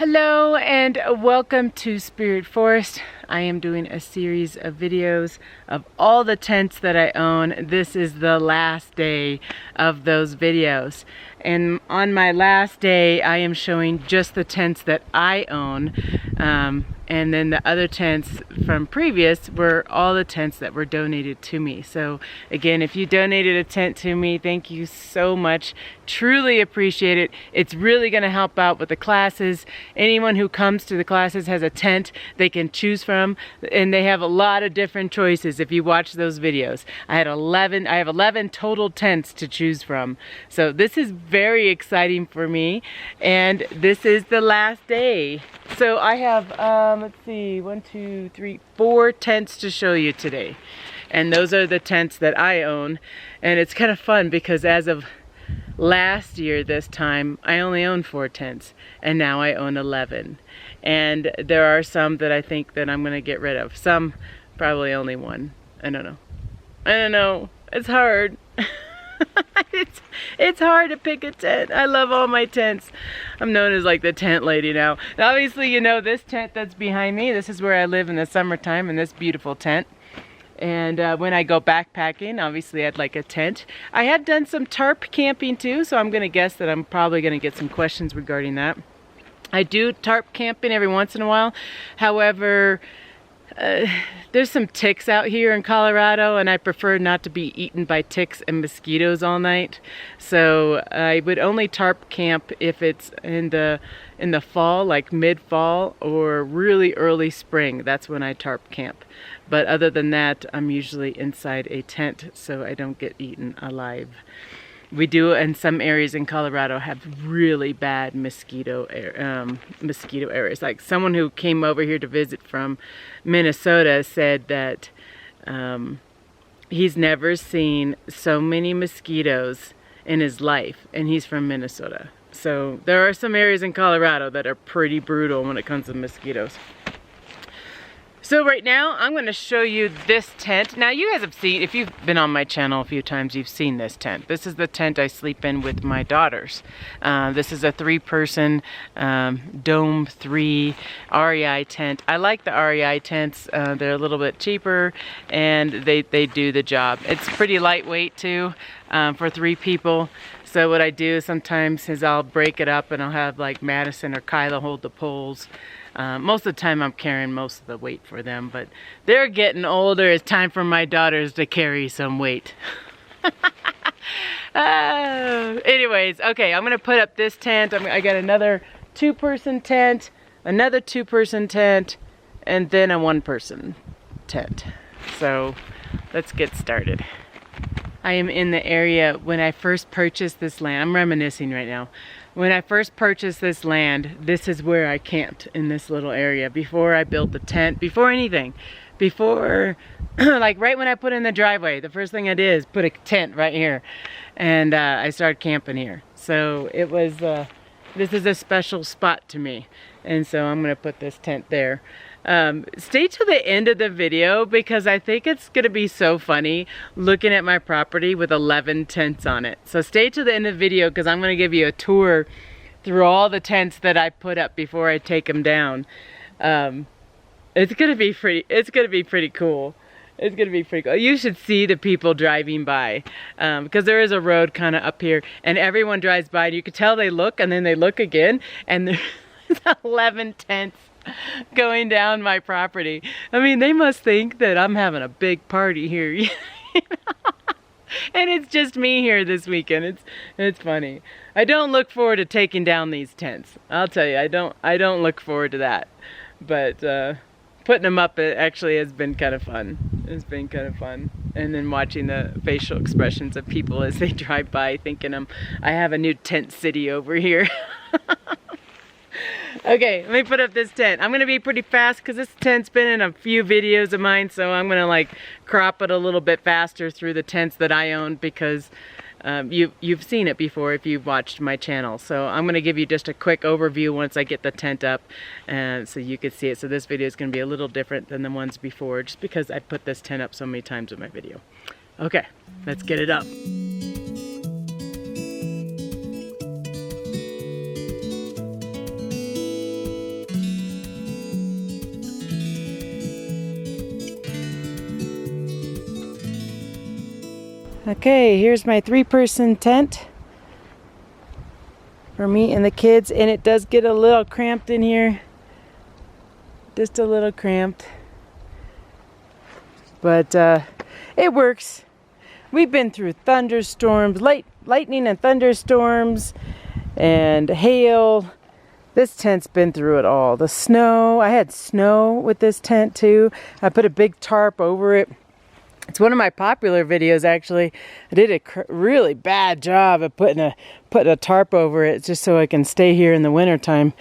Hello and welcome to Spirit Forest. I am doing a series of videos of all the tents that I own. This is the last day of those videos. And on my last day, I am showing just the tents that I own. And then the other tents from previous were all the tents that were donated to me. So again, if you donated a tent to me, thank you so much. Truly appreciate it. It's really going to help out with the classes. Anyone who comes to the classes has a tent they can choose from, and they have a lot of different choices if you watch those videos. I have 11 total tents to choose from. So this is very exciting for me, and this is the last day. So I have, let's see, 4 tents to show you today. And those are the tents that I own. And it's kind of fun because as of last year this time, I only owned 4 tents. And now I own 11. And there are some that I think that I'm going to get rid of. Some, probably only 1. I don't know. It's hard. It's hard to pick a tent. I love all my tents. I'm known as like the tent lady now. And obviously, you know, this tent that's behind me, this is where I live in the summertime, in this beautiful tent. And when I go backpacking, obviously I'd like a tent. I have done some tarp camping too, so I'm going to guess that I'm probably going to get some questions regarding that. I do tarp camping every once in a while. However, there's some ticks out here in Colorado, and I prefer not to be eaten by ticks and mosquitoes all night. So I would only tarp camp if it's in the fall, like mid-fall or really early spring. That's when I tarp camp. But other than that, I'm usually inside a tent so I don't get eaten alive. We do, in some areas in Colorado, have really bad mosquito areas. Like someone who came over here to visit from Minnesota said that he's never seen so many mosquitoes in his life, and he's from Minnesota. So there are some areas in Colorado that are pretty brutal when it comes to mosquitoes. So right now, I'm going to show you this tent. Now you guys have seen, if you've been on my channel a few times, you've seen this tent. This is the tent I sleep in with my daughters. This is a 3-person Dome 3 REI tent. I like the REI tents. They're a little bit cheaper and they do the job. It's pretty lightweight too for 3 people. So what I do sometimes is I'll break it up and I'll have like Madison or Kyla hold the poles. Most of the time I'm carrying most of the weight for them, but they're getting older. It's time for my daughters to carry some weight. Anyways, okay, I'm going to put up this tent. I got another 2-person tent, another 2-person tent, and then a 1-person tent. So let's get started. I am in the area when I first purchased this land. I'm reminiscing right now. When I first purchased this land, this is where I camped, in this little area. Before I built the tent, before anything. Before, like right when I put in the driveway, the first thing I did is put a tent right here. And I started camping here. So it was, this is a special spot to me. And so I'm going to put this tent there. Stay till the end of the video because I think it's going to be so funny looking at my property with 11 tents on it. So stay till the end of the video because I'm going to give you a tour through all the tents that I put up before I take them down. It's going to be pretty cool. It's going to be pretty cool. You should see the people driving by because there is a road kind of up here and everyone drives by and you can tell they look and then they look again and there's 11 tents going down my property. I mean, they must think that I'm having a big party here. You know? And it's just me here this weekend. It's funny. I don't look forward to taking down these tents. I'll tell you, I don't look forward to that. But putting them up, it actually has been kind of fun. It's been kind of fun. And then watching the facial expressions of people as they drive by thinking I have a new tent city over here. Okay, let me put up this tent. I'm going to be pretty fast because this tent's been in a few videos of mine, so I'm going to like crop it a little bit faster through the tents that I own because you've seen it before if you've watched my channel. So I'm going to give you just a quick overview once I get the tent up so you can see it. So this video is going to be a little different than the ones before just because I put this tent up so many times in my video. Okay, let's get it up. Okay, here's my 3-person tent for me and the kids, and it does get a little cramped in here. Just a little cramped. But it works. We've been through thunderstorms, lightning and thunderstorms, and hail. This tent's been through it all. The snow, I had snow with this tent too. I put a big tarp over it. It's one of my popular videos, actually. I did a really bad job of putting a tarp over it just so I can stay here in the wintertime.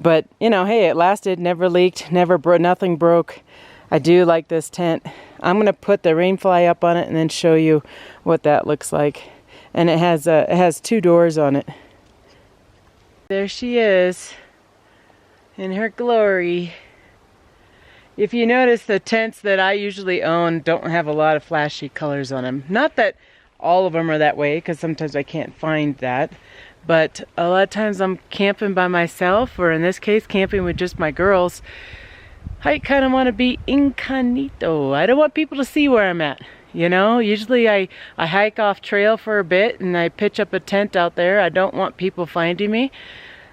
But, you know, hey, it lasted, never leaked, nothing broke. I do like this tent. I'm going to put the rainfly up on it and then show you what that looks like. And it has 2 doors on it. There she is in her glory. If you notice, the tents that I usually own don't have a lot of flashy colors on them. Not that all of them are that way, because sometimes I can't find that. But a lot of times I'm camping by myself, or in this case, camping with just my girls. I kind of want to be incognito. I don't want people to see where I'm at. You know, usually I hike off trail for a bit and I pitch up a tent out there. I don't want people finding me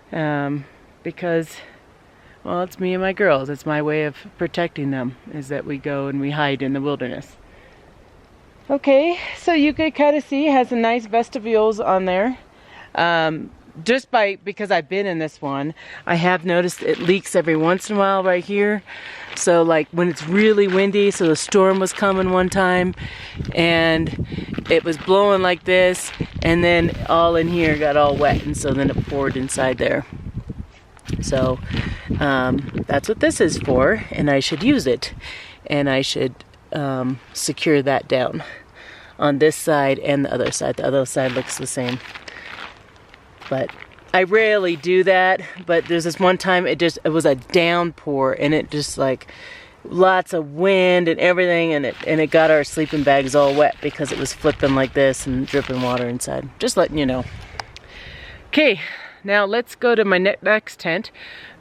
because, well, it's me and my girls. It's my way of protecting them, is that we go and we hide in the wilderness. Okay, so you could kind of see it has some nice vestibules on there. Because I've been in this one, I have noticed it leaks every once in a while right here. So like when it's really windy, so the storm was coming one time and it was blowing like this, and then all in here got all wet, and so then it poured inside there. So that's what this is for, and I should use it, and I should secure that down on this side and the other side. The other side looks the same. But I rarely do that, but there's this one time it was a downpour, and it just like lots of wind and everything, and it got our sleeping bags all wet because it was flipping like this and dripping water inside. Just letting you know. Okay, now let's go to my next tent,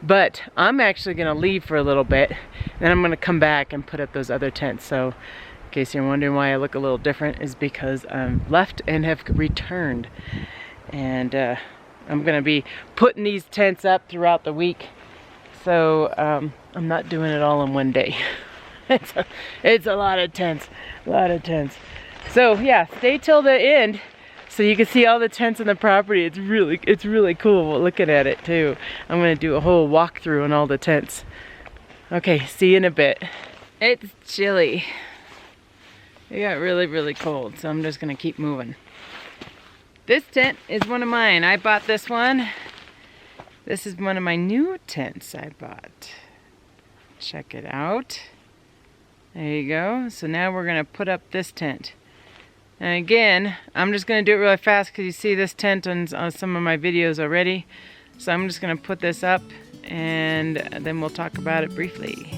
but I'm actually gonna leave for a little bit, and then I'm gonna come back and put up those other tents. So in case you're wondering why I look a little different, is because I'm left and have returned. And I'm going to be putting these tents up throughout the week. So I'm not doing it all in one day. It's a lot of tents. A lot of tents. So yeah, stay till the end so you can see all the tents on the property. It's really cool looking at it too. I'm going to do a whole walkthrough on all the tents. Okay, see you in a bit. It's chilly. It got really cold, so I'm just going to keep moving. This tent is one of mine. I bought this one. This is one of my new tents I bought. Check it out. There you go. So now we're going to put up this tent. And again, I'm just going to do it really fast because you see this tent on some of my videos already. So I'm just going to put this up and then we'll talk about it briefly.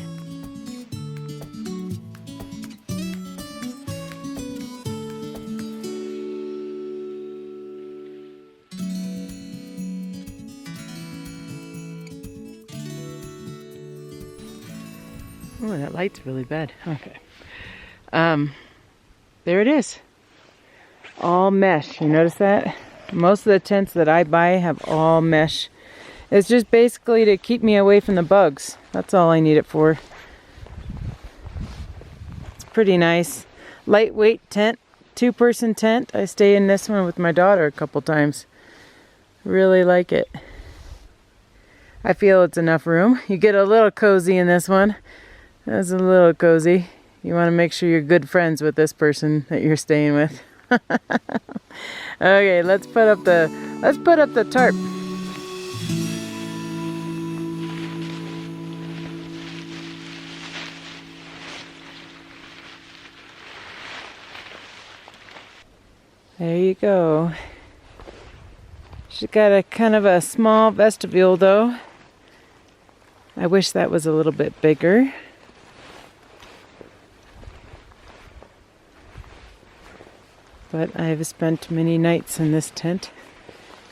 Oh, that light's really bad. Okay. There it is. All mesh. You notice that? Most of the tents that I buy have all mesh. It's just basically to keep me away from the bugs. That's all I need it for. It's pretty nice. Lightweight tent. 2-person tent. I stay in this one with my daughter a couple times. Really like it. I feel it's enough room. You get a little cozy in this one. That's a little cozy. You want to make sure you're good friends with this person that you're staying with. Okay, let's put up the tarp. There you go. She's got a kind of a small vestibule though. I wish that was a little bit bigger. But I've spent many nights in this tent,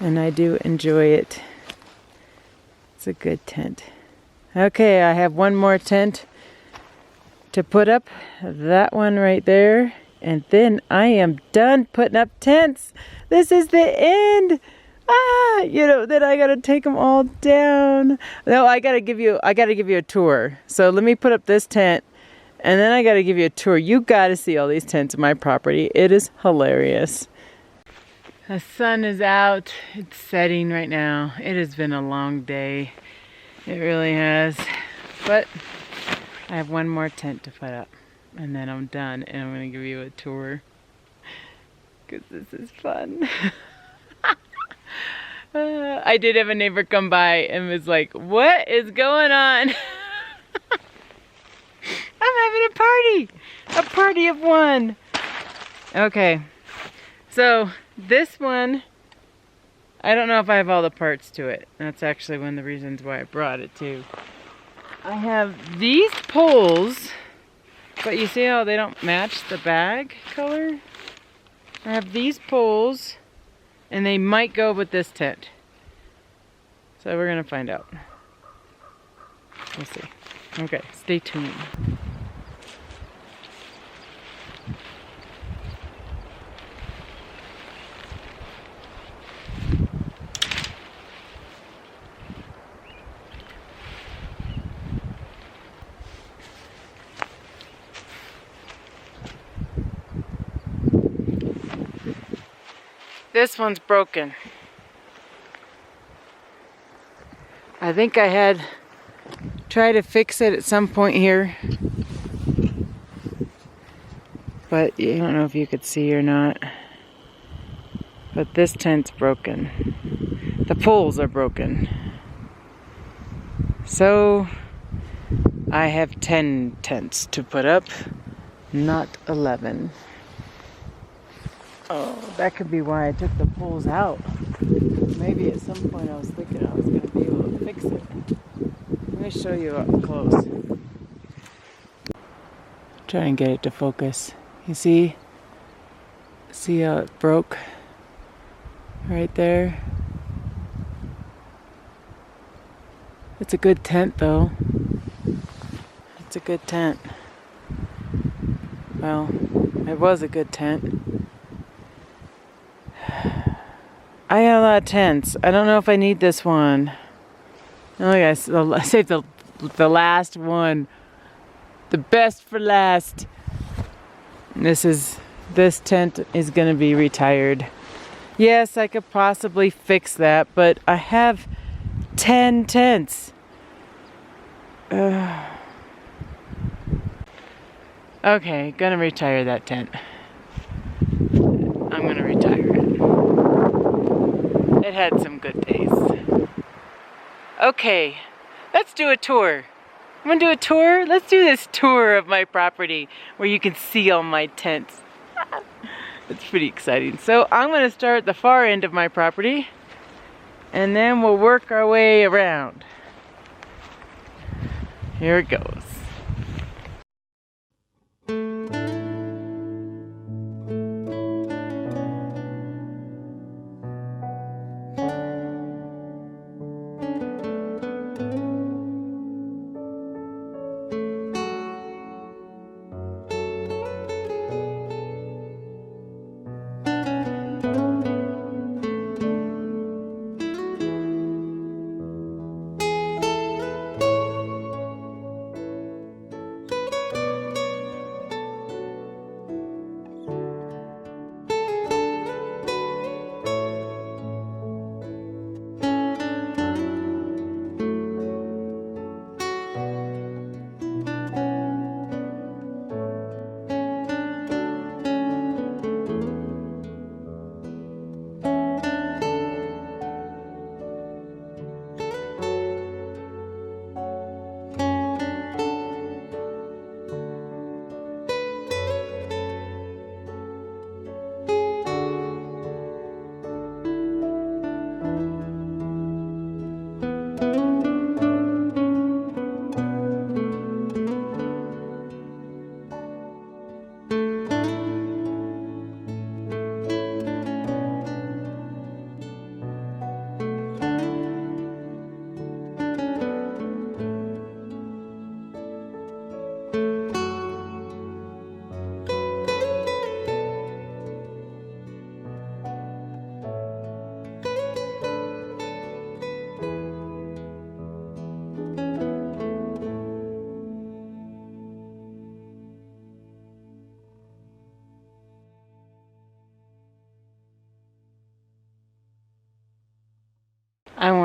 and I do enjoy it. It's a good tent. Okay, I have one more tent to put up. That one right there. And then I am done putting up tents. This is the end. Then I gotta take them all down. No, I gotta give you a tour. So let me put up this tent, and then I gotta give you a tour. You gotta see all these tents on my property. It is hilarious. The sun is out. It's setting right now. It has been a long day. It really has. But I have one more tent to put up, and then I'm done, and I'm gonna give you a tour. Because this is fun. I did have a neighbor come by and was like, what is going on? I'm having a party of one. Okay, so this one, I don't know if I have all the parts to it. That's actually one of the reasons why I brought it too. I have these poles, but you see how they don't match the bag color? I have these poles, and they might go with this tent. So we're gonna find out. We'll see. Okay, stay tuned. This one's broken. I think I had tried to fix it at some point here, but I don't know if you could see or not. But this tent's broken. The poles are broken. So I have 10 tents to put up, not 11. Oh, that could be why I took the poles out. Maybe at some point I was thinking I was going to be able to fix it. Let me show you up close. Try and get it to focus. You see? See how it broke? Right there. It's a good tent though. It's a good tent. Well, it was a good tent. I got a lot of tents. I don't know if I need this one. Oh yes, I saved the last one. The best for last. This tent is gonna be retired. Yes, I could possibly fix that, but I have 10 tents. Okay, gonna retire that tent. I'm gonna retire it. It had some good days. Okay, let's do a tour. I'm gonna do a tour. Let's do this tour of my property where you can see all my tents. It's pretty exciting. So I'm gonna start at the far end of my property, and then we'll work our way around. Here it goes.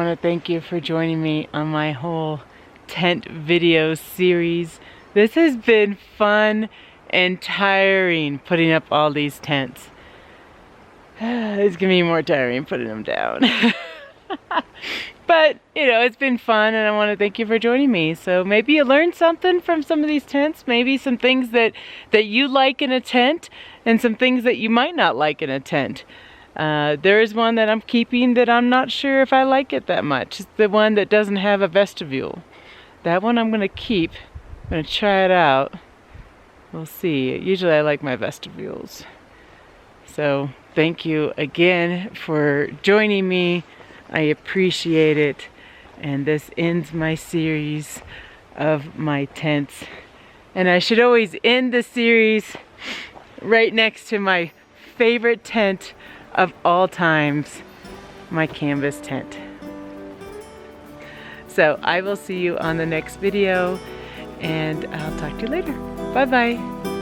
want to thank you for joining me on my whole tent video series. This has been fun and tiring putting up all these tents. It's gonna be more tiring putting them down. But, you know, it's been fun, and I want to thank you for joining me. So maybe you learned something from some of these tents, maybe some things that you like in a tent, and some things that you might not like in a tent. There is one that I'm keeping that I'm not sure if I like it that much. It's the one that doesn't have a vestibule. That one I'm going to keep. I'm going to try it out. We'll see. Usually I like my vestibules. So thank you again for joining me. I appreciate it. And this ends my series of my tents. And I should always end the series right next to my favorite tent of all times, my canvas tent. So I will see you on the next video, and I'll talk to you later. Bye bye.